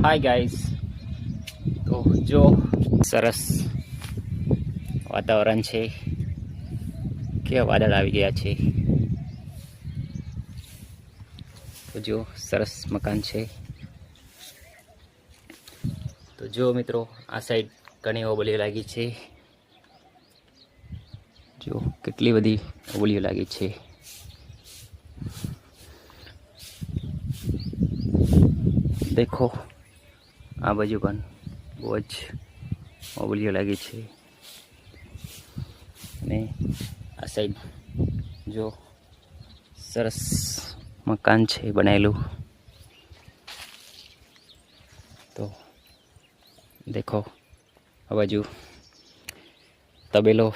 Hi guys, તો જો સરસ વાતાવરણ છે. કેવા વાદળ આવી ગયા છે. તો જો સરસ મકાન છે. તો જો મિત્રો, આ સાઈડ ઘણી ઓબલીઓ લાગી છે. જો કેટલી બધી ઓબલીઓ લાગી છે. દેખો, આ બાજુ પણ બહુ જ ઓબલીઓ લાગી છે. અને આ સાઈડ જો સરસ મકાન છે બનાવેલું. તો દેખો, આ બાજુ તબેલો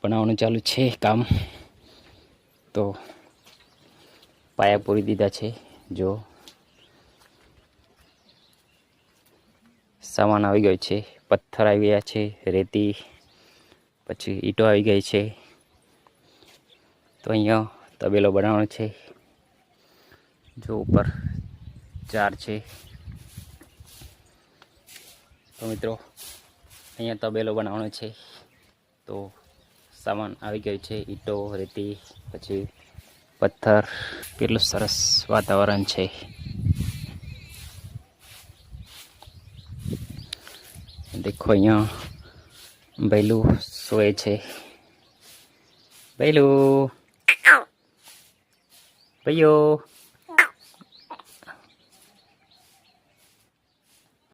બનાવવાનું ચાલુ છે કામ. તો પાયા પૂરી દીધા છે. જો સામાન આવી ગયો છે, પથ્થર આવી ગયા છે, રેતી, પછી ઈંટો આવી ગઈ છે. તો અહીંયા તબેલો બનાવવાનો છે. જો ઉપર ચાર છે. તો મિત્રો, અહીંયા તબેલો બનાવવાનો છે. તો સામાન આવી ગયો છે, ઈંટો, રેતી, પછી પથ્થર. કેટલું સરસ વાતાવરણ છે. દેખો, અહીંયા બૈલું સોય છે. બૈલું, ભાઈઓ.